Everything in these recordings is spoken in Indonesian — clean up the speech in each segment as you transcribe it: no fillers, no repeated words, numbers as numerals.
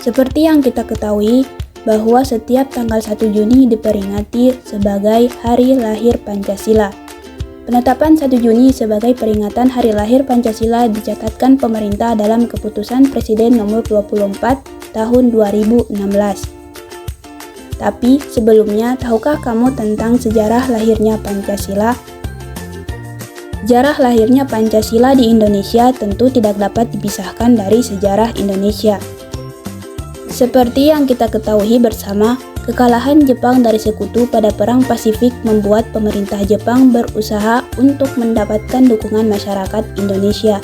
Seperti yang kita ketahui, bahwa setiap tanggal 1 Juni diperingati sebagai Hari Lahir Pancasila. Penetapan 1 Juni sebagai peringatan Hari Lahir Pancasila dicatatkan pemerintah dalam Keputusan Presiden Nomor 24 Tahun 2016. Tapi sebelumnya, tahukah kamu tentang sejarah lahirnya Pancasila? Sejarah lahirnya Pancasila di Indonesia tentu tidak dapat dipisahkan dari sejarah Indonesia. Seperti yang kita ketahui bersama, kekalahan Jepang dari Sekutu pada Perang Pasifik membuat pemerintah Jepang berusaha untuk mendapatkan dukungan masyarakat Indonesia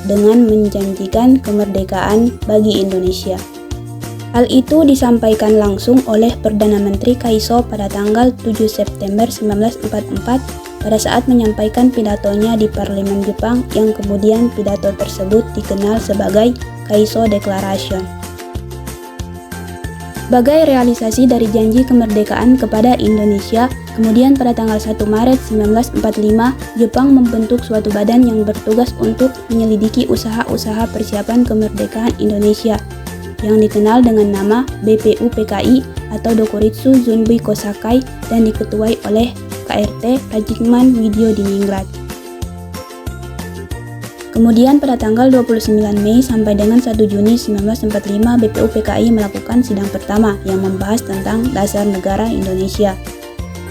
dengan menjanjikan kemerdekaan bagi Indonesia. Hal itu disampaikan langsung oleh Perdana Menteri Kaiso pada tanggal 7 September 1944 pada saat menyampaikan pidatonya di Parlemen Jepang, yang kemudian pidato tersebut dikenal sebagai Kaiso Declaration. Sebagai realisasi dari janji kemerdekaan kepada Indonesia, kemudian pada tanggal 1 Maret 1945, Jepang membentuk suatu badan yang bertugas untuk menyelidiki usaha-usaha persiapan kemerdekaan Indonesia, yang dikenal dengan nama BPUPKI atau Dokuritsu Zunbei Kosakai dan diketuai oleh KRT Rajingman Widyodiningrat. Kemudian pada tanggal 29 Mei sampai dengan 1 Juni 1945, BPUPKI melakukan sidang pertama yang membahas tentang dasar negara Indonesia.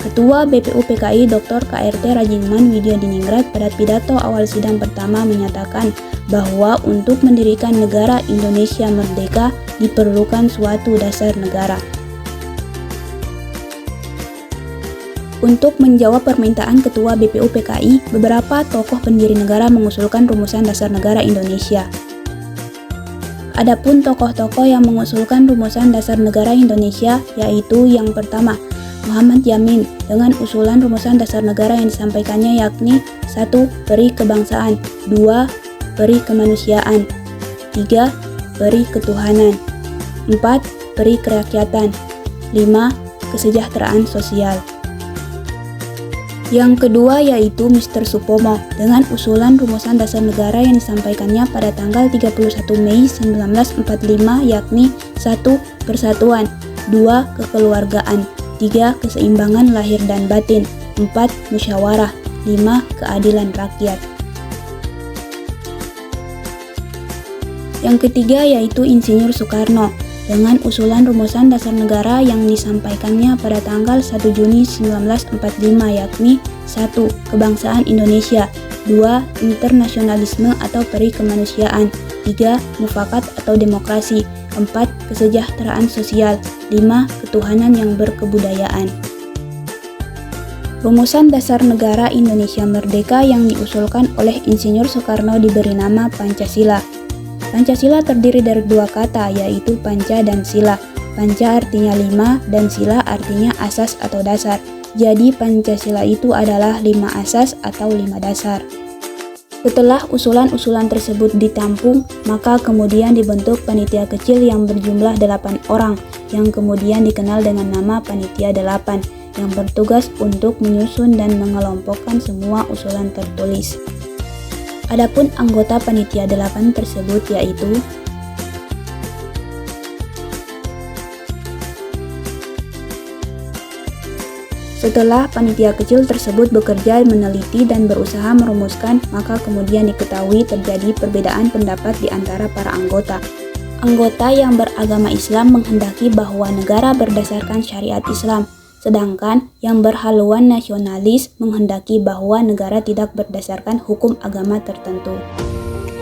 Ketua BPUPKI Dr. KRT Rajingman Widyodiningrat pada pidato awal sidang pertama menyatakan bahwa untuk mendirikan negara Indonesia merdeka diperlukan suatu dasar negara. Untuk menjawab permintaan Ketua BPUPKI, beberapa tokoh pendiri negara mengusulkan rumusan dasar negara Indonesia. Adapun tokoh-tokoh yang mengusulkan rumusan dasar negara Indonesia yaitu yang pertama, Muhammad Yamin dengan usulan rumusan dasar negara yang disampaikannya yakni 1. Peri kebangsaan, 2. Peri kemanusiaan, 3. Peri ketuhanan, 4. Peri kerakyatan, 5. Kesejahteraan sosial. Yang kedua yaitu Mr. Supomo dengan usulan rumusan dasar negara yang disampaikannya pada tanggal 31 Mei 1945 yakni 1. Persatuan, 2. Kekeluargaan, 3. Keseimbangan lahir dan batin, 4. Musyawarah, 5. Keadilan rakyat. Yang ketiga yaitu Insinyur Soekarno dengan usulan rumusan dasar negara yang disampaikannya pada tanggal 1 Juni 1945 yakni 1. Kebangsaan Indonesia, 2. Internasionalisme atau peri kemanusiaan, 3. Mufakat atau demokrasi, 4. Kesejahteraan sosial, 5. Ketuhanan yang berkebudayaan. Rumusan dasar negara Indonesia merdeka yang diusulkan oleh Insinyur Soekarno diberi nama Pancasila. Pancasila terdiri dari dua kata yaitu panca dan sila. Panca artinya 5 dan sila artinya asas atau dasar. Jadi Pancasila itu adalah 5 asas atau 5 dasar. Setelah usulan-usulan tersebut ditampung, maka kemudian dibentuk panitia kecil yang berjumlah 8 orang yang kemudian dikenal dengan nama Panitia 8 yang bertugas untuk menyusun dan mengelompokkan semua usulan tertulis. Adapun anggota Panitia 8 tersebut yaitu setelah panitia kecil tersebut bekerja meneliti dan berusaha merumuskan, maka kemudian diketahui terjadi perbedaan pendapat di antara para anggota. Anggota yang beragama Islam menghendaki bahwa negara berdasarkan syariat Islam, sedangkan yang berhaluan nasionalis menghendaki bahwa negara tidak berdasarkan hukum agama tertentu.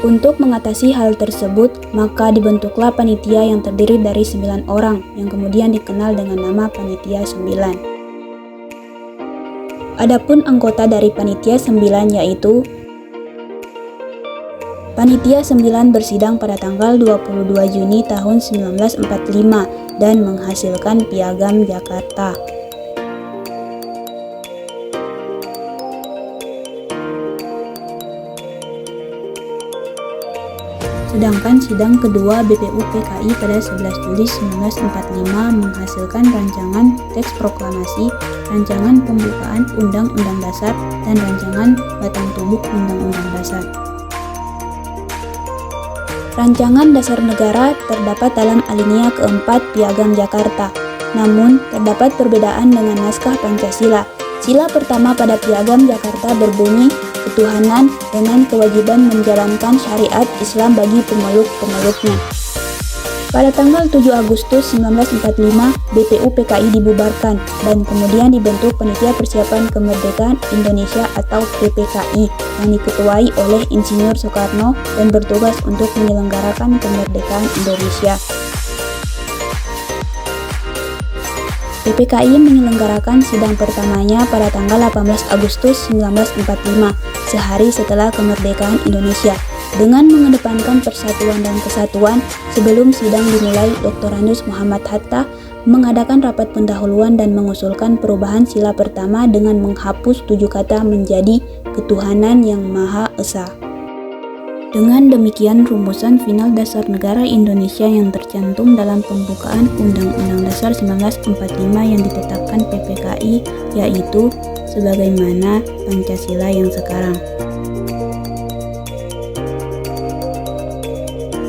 Untuk mengatasi hal tersebut, maka dibentuklah panitia yang terdiri dari 9 orang yang kemudian dikenal dengan nama Panitia 9. Adapun anggota dari Panitia 9 yaitu Panitia 9 bersidang pada tanggal 22 Juni tahun 1945 dan menghasilkan Piagam Jakarta. Sedangkan sidang kedua BPUPKI pada 11 Juli 1945 menghasilkan rancangan teks proklamasi, rancangan pembukaan Undang-Undang Dasar, dan rancangan batang tubuh Undang-Undang Dasar. Rancangan Dasar Negara terdapat dalam alinea keempat Piagam Jakarta. Namun, terdapat perbedaan dengan naskah Pancasila. Sila pertama pada Piagam Jakarta berbunyi, ketuhanan dengan kewajiban menjalankan syariat Islam bagi pemeluk-pemeluknya. Pada tanggal 7 Agustus 1945, BPUPKI dibubarkan dan kemudian dibentuk Panitia Persiapan Kemerdekaan Indonesia atau PPKI yang diketuai oleh Insinyur Soekarno dan bertugas untuk menyelenggarakan kemerdekaan Indonesia. PPKI menyelenggarakan sidang pertamanya pada tanggal 18 Agustus 1945, sehari setelah kemerdekaan Indonesia. Dengan mengedepankan persatuan dan kesatuan, sebelum sidang dimulai, Dr. Anus Muhammad Hatta mengadakan rapat pendahuluan dan mengusulkan perubahan sila pertama dengan menghapus 7 kata menjadi ketuhanan yang Maha Esa. Dengan demikian, rumusan final Dasar Negara Indonesia yang tercantum dalam pembukaan Undang-Undang Dasar 1945 yang ditetapkan PPKI yaitu sebagaimana Pancasila yang sekarang.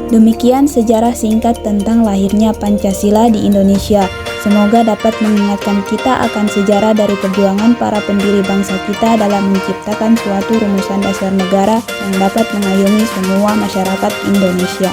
Demikian sejarah singkat tentang lahirnya Pancasila di Indonesia. Semoga dapat mengingatkan kita akan sejarah dari perjuangan para pendiri bangsa kita dalam menciptakan suatu rumusan dasar negara yang dapat mengayomi semua masyarakat Indonesia.